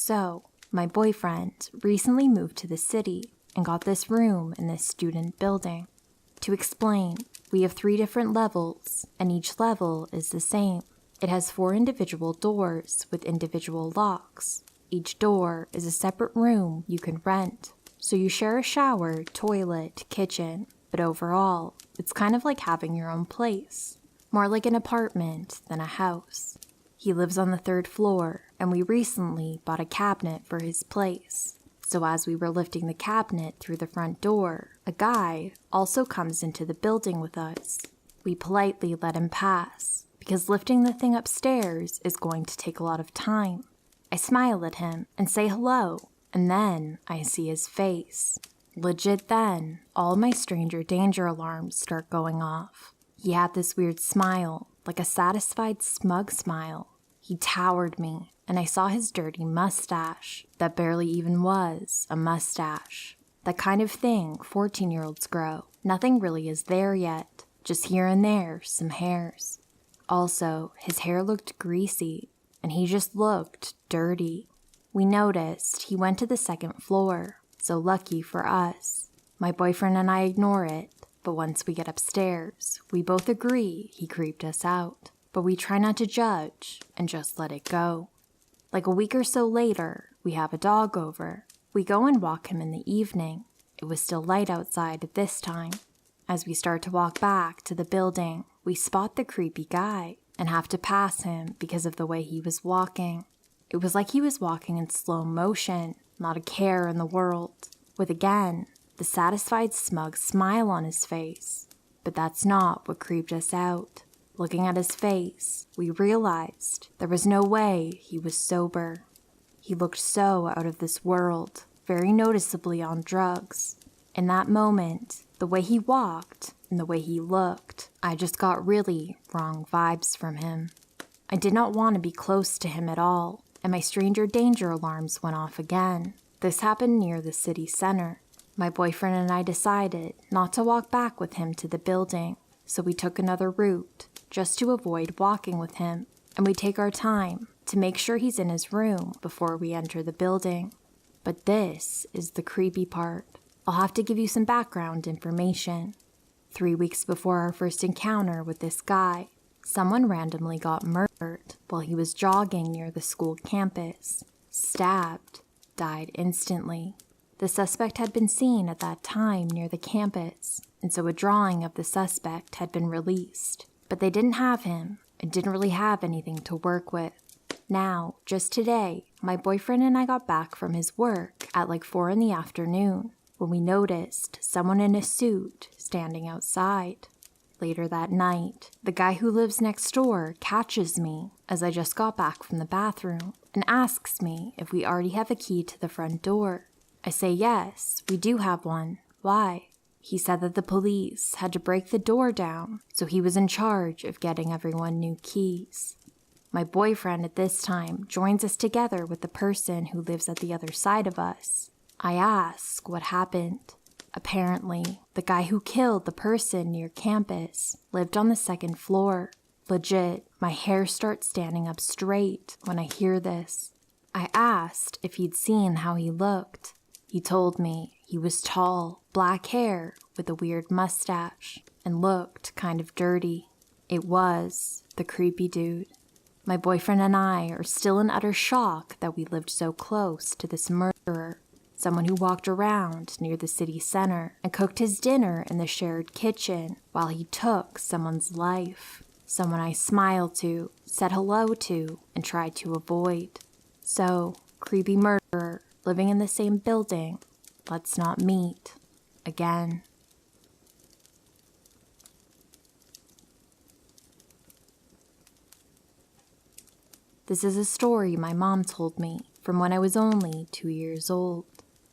So, my boyfriend recently moved to the city and got this room in this student building. To explain, we have 3 different levels, and each level is the same. It has 4 individual doors with individual locks. Each door is a separate room you can rent. So you share a shower, toilet, kitchen, but overall, it's kind of like having your own place. More like an apartment than a house. He lives on the 3rd floor, and we recently bought a cabinet for his place. So as we were lifting the cabinet through the front door, a guy also comes into the building with us. We politely let him pass, because lifting the thing upstairs is going to take a lot of time. I smile at him and say hello, and then I see his face. Legit then, all my stranger danger alarms start going off. He had this weird smile, like a satisfied smug smile. He towered me, and I saw his dirty mustache that barely even was a mustache. That kind of thing 14-year-olds grow. Nothing really is there yet, just here and there some hairs. Also, his hair looked greasy, and he just looked dirty. We noticed he went to the 2nd floor, so lucky for us. My boyfriend and I ignore it, but once we get upstairs, we both agree he creeped us out. But we try not to judge and just let it go. Like a week or so later, we have a dog over. We go and walk him in the evening. It was still light outside at this time. As we start to walk back to the building, we spot the creepy guy and have to pass him because of the way he was walking. It was like he was walking in slow motion, not a care in the world, with again, the satisfied smug smile on his face. But that's not what creeped us out. Looking at his face, we realized there was no way he was sober. He looked so out of this world, very noticeably on drugs. In that moment, the way he walked and the way he looked, I just got really wrong vibes from him. I did not want to be close to him at all, and my stranger danger alarms went off again. This happened near the city center. My boyfriend and I decided not to walk back with him to the building, so we took another route, just to avoid walking with him, and we take our time to make sure he's in his room before we enter the building. But this is the creepy part. I'll have to give you some background information. 3 weeks before our first encounter with this guy, someone randomly got murdered while he was jogging near the school campus. Stabbed, died instantly. The suspect had been seen at that time near the campus, and so a drawing of the suspect had been released. But they didn't have him and didn't really have anything to work with. Now, just today, my boyfriend and I got back from his work at like 4 in the afternoon when we noticed someone in a suit standing outside. Later that night, the guy who lives next door catches me as I just got back from the bathroom and asks me if we already have a key to the front door. I say yes, we do have one. Why? He said that the police had to break the door down, so he was in charge of getting everyone new keys. My boyfriend at this time joins us together with the person who lives at the other side of us. I ask what happened. Apparently, the guy who killed the person near campus lived on the 2nd floor. Legit, my hair starts standing up straight when I hear this. I asked if he'd seen how he looked. He told me he was tall, black hair with a weird mustache, and looked kind of dirty. It was the creepy dude. My boyfriend and I are still in utter shock that we lived so close to this murderer, someone who walked around near the city center and cooked his dinner in the shared kitchen while he took someone's life, someone I smiled to, said hello to, and tried to avoid. So, creepy murderer, living in the same building, let's not meet again. This is a story my mom told me from when I was only 2 years old.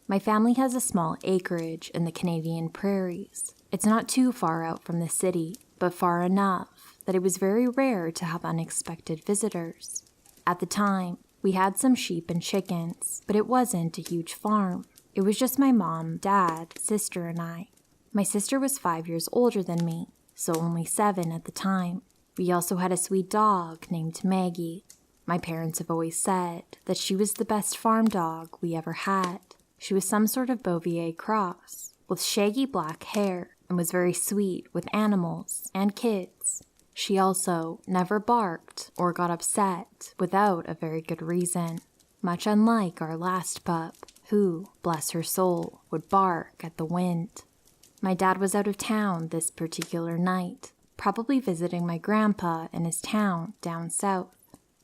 My family has a small acreage in the Canadian prairies. It's not too far out from the city, but far enough that it was very rare to have unexpected visitors. At the time, we had some sheep and chickens, but it wasn't a huge farm. It was just my mom, dad, sister, and I. My sister was 5 years older than me, so only 7 at the time. We also had a sweet dog named Maggie. My parents have always said that she was the best farm dog we ever had. She was some sort of Bouvier cross, with shaggy black hair, and was very sweet with animals and kids. She also never barked or got upset without a very good reason, much unlike our last pup, who, bless her soul, would bark at the wind. My dad was out of town this particular night, probably visiting my grandpa in his town down south.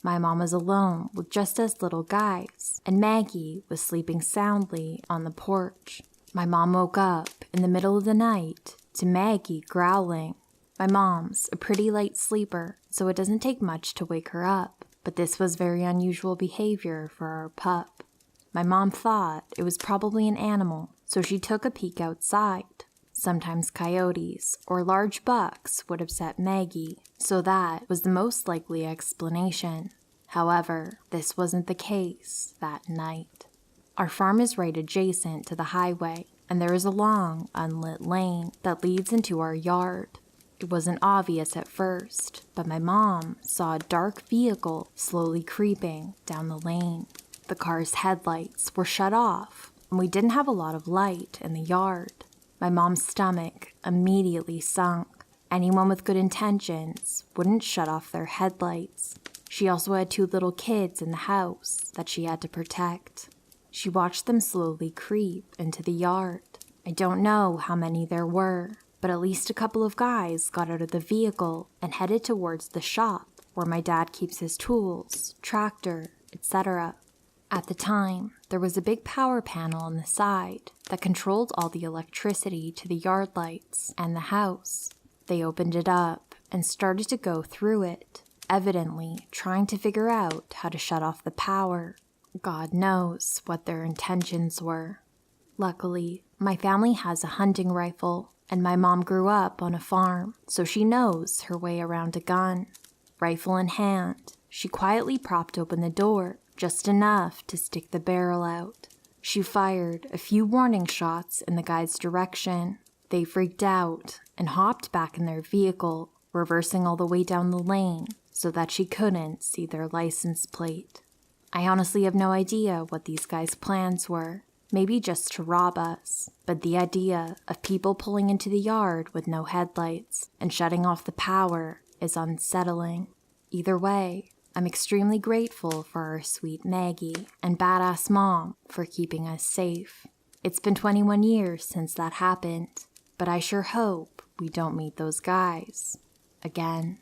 My mom was alone with just us little guys, and Maggie was sleeping soundly on the porch. My mom woke up in the middle of the night to Maggie growling. My mom's a pretty light sleeper, so it doesn't take much to wake her up, but this was very unusual behavior for our pup. My mom thought it was probably an animal, so she took a peek outside. Sometimes coyotes or large bucks would upset Maggie, so that was the most likely explanation. However, this wasn't the case that night. Our farm is right adjacent to the highway, and there is a long, unlit lane that leads into our yard. It wasn't obvious at first, but my mom saw a dark vehicle slowly creeping down the lane. The car's headlights were shut off, and we didn't have a lot of light in the yard. My mom's stomach immediately sunk. Anyone with good intentions wouldn't shut off their headlights. She also had 2 little kids in the house that she had to protect. She watched them slowly creep into the yard. I don't know how many there were, but at least a couple of guys got out of the vehicle and headed towards the shop where my dad keeps his tools, tractor, etc. At the time, there was a big power panel on the side that controlled all the electricity to the yard lights and the house. They opened it up and started to go through it, evidently trying to figure out how to shut off the power. God knows what their intentions were. Luckily, my family has a hunting rifle, and my mom grew up on a farm, so she knows her way around a gun. Rifle in hand, she quietly propped open the door, just enough to stick the barrel out. She fired a few warning shots in the guys' direction. They freaked out and hopped back in their vehicle, reversing all the way down the lane so that she couldn't see their license plate. I honestly have no idea what these guys' plans were. Maybe just to rob us, but the idea of people pulling into the yard with no headlights and shutting off the power is unsettling. Either way, I'm extremely grateful for our sweet Maggie and badass mom for keeping us safe. It's been 21 years since that happened, but I sure hope we don't meet those guys again.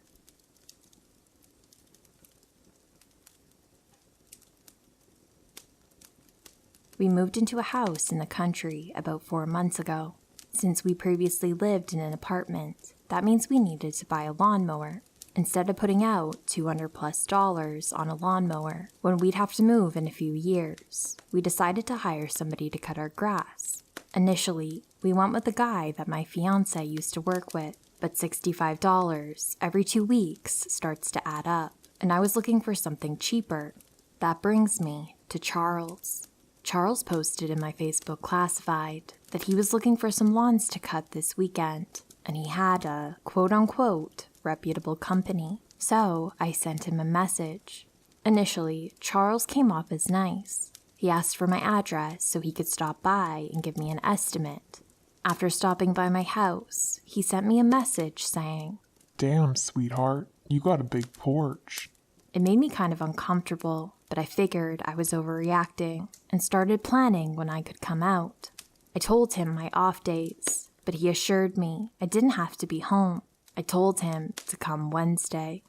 We moved into a house in the country about 4 months ago. Since we previously lived in an apartment, that means we needed to buy a lawnmower. Instead of putting out $200+ on a lawnmower when we'd have to move in a few years, we decided to hire somebody to cut our grass. Initially, we went with the guy that my fiancé used to work with, but $65 every 2 weeks starts to add up, and I was looking for something cheaper. That brings me to Charles. Charles posted in my Facebook classified that he was looking for some lawns to cut this weekend, and he had a quote-unquote reputable company, so I sent him a message. Initially, Charles came off as nice. He asked for my address so he could stop by and give me an estimate. After stopping by my house, he sent me a message saying, "Damn, sweetheart, you got a big porch." It made me kind of uncomfortable, but I figured I was overreacting and started planning when I could come out. I told him my off days, but he assured me I didn't have to be home. I told him to come Wednesday.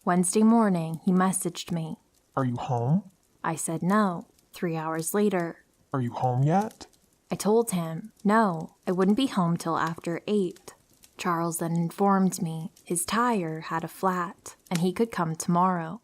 Wednesday morning, he messaged me. "Are you home?" I said no. 3 hours later, "Are you home yet?" I told him no, I wouldn't be home till after 8. Charles then informed me his tire had a flat and he could come tomorrow.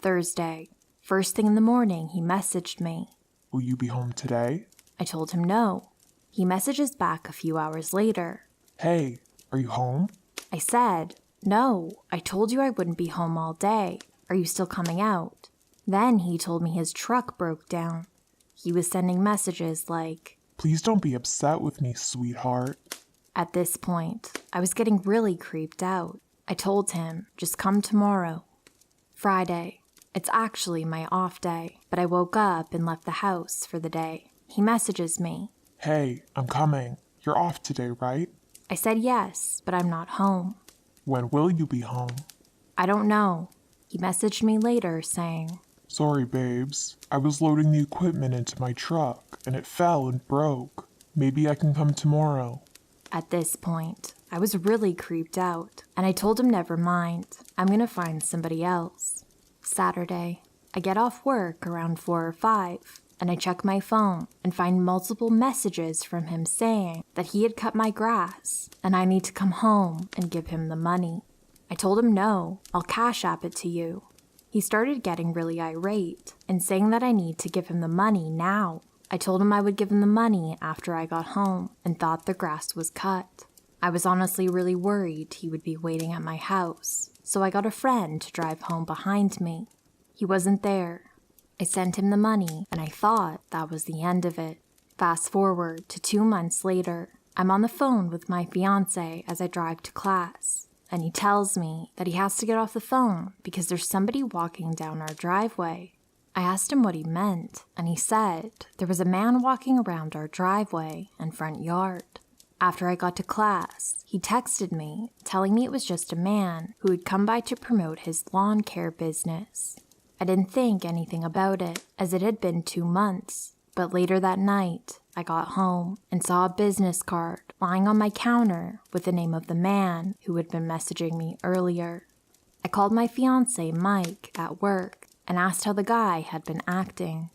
Thursday, first thing in the morning, he messaged me. "Will you be home today?" I told him no. He messages back a few hours later. "Hey, are you home?" I said, no, I told you I wouldn't be home all day. Are you still coming out? Then he told me his truck broke down. He was sending messages like, "Please don't be upset with me, sweetheart." At this point, I was getting really creeped out. I told him, just come tomorrow. Friday, It's actually my off day, but I woke up and left the house for the day. He messages me. Hey, I'm coming. You're off today, right? I said yes, but I'm not home. When will you be home? I don't know. He messaged me later saying, Sorry, babes. I was loading the equipment into my truck, and it fell and broke. Maybe I can come tomorrow. At this point, I was really creeped out, and I told him never mind. I'm gonna find somebody else. Saturday, I get off work around 4 or 5, and I check my phone and find multiple messages from him saying that he had cut my grass and I need to come home and give him the money. I told him no, I'll cash app it to you. He started getting really irate and saying that I need to give him the money now. I told him I would give him the money after I got home and thought the grass was cut. I was honestly really worried he would be waiting at my house, so I got a friend to drive home behind me. He wasn't there. I sent him the money, and I thought that was the end of it. Fast forward to 2 months later, I'm on the phone with my fiancé as I drive to class, and he tells me that he has to get off the phone because there's somebody walking down our driveway. I asked him what he meant, and he said there was a man walking around our driveway and front yard. After I got to class, he texted me, telling me it was just a man who had come by to promote his lawn care business. I didn't think anything about it, as it had been 2 months, but later that night, I got home and saw a business card lying on my counter with the name of the man who had been messaging me earlier. I called my fiancé, Mike, at work and asked how the guy had been acting.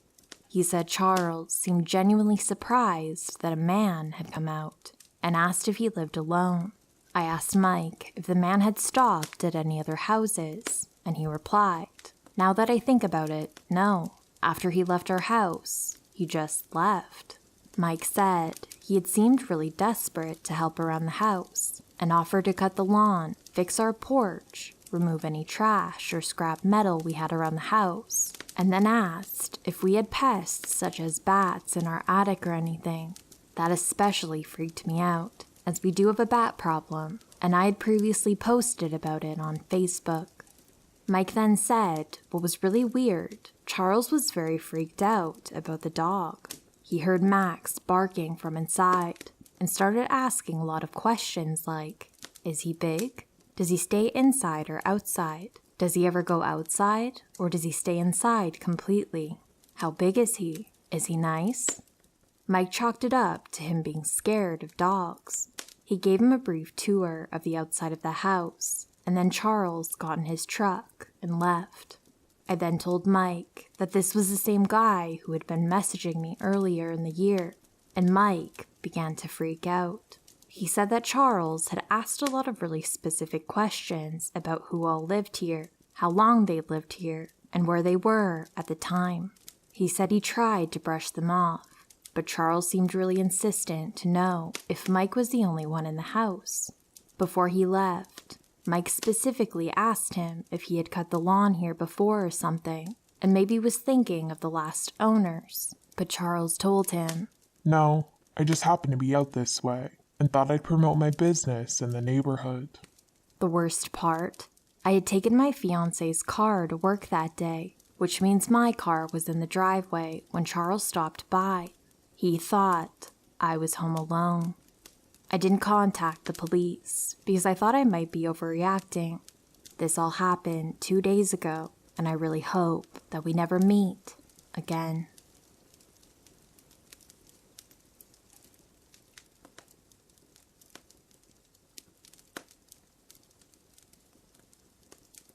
He said Charles seemed genuinely surprised that a man had come out and asked if he lived alone. I asked Mike if the man had stopped at any other houses, and he replied, "Now that I think about it, no. After he left our house, he just left." Mike said he had seemed really desperate to help around the house and offered to cut the lawn, fix our porch, remove any trash or scrap metal we had around the house, and then asked if we had pests such as bats in our attic or anything. That especially freaked me out, as we do have a bat problem, and I had previously posted about it on Facebook. Mike then said what was really weird, Charles was very freaked out about the dog. He heard Max barking from inside and started asking a lot of questions like, is he big? Does he stay inside or outside? Does he ever go outside, or does he stay inside completely? How big is he? Is he nice? Mike chalked it up to him being scared of dogs. He gave him a brief tour of the outside of the house, and then Charles got in his truck and left. I then told Mike that this was the same guy who had been messaging me earlier in the year, and Mike began to freak out. He said that Charles had asked a lot of really specific questions about who all lived here, how long they lived here, and where they were at the time. He said he tried to brush them off, but Charles seemed really insistent to know if Mike was the only one in the house. Before he left, Mike specifically asked him if he had cut the lawn here before or something, and maybe was thinking of the last owners, but Charles told him, No, I just happened to be out this way and thought I'd promote my business in the neighborhood. The worst part, I had taken my fiancé's car to work that day, which means my car was in the driveway when Charles stopped by. He thought I was home alone. I didn't contact the police because I thought I might be overreacting. This all happened 2 days ago, and I really hope that we never meet again.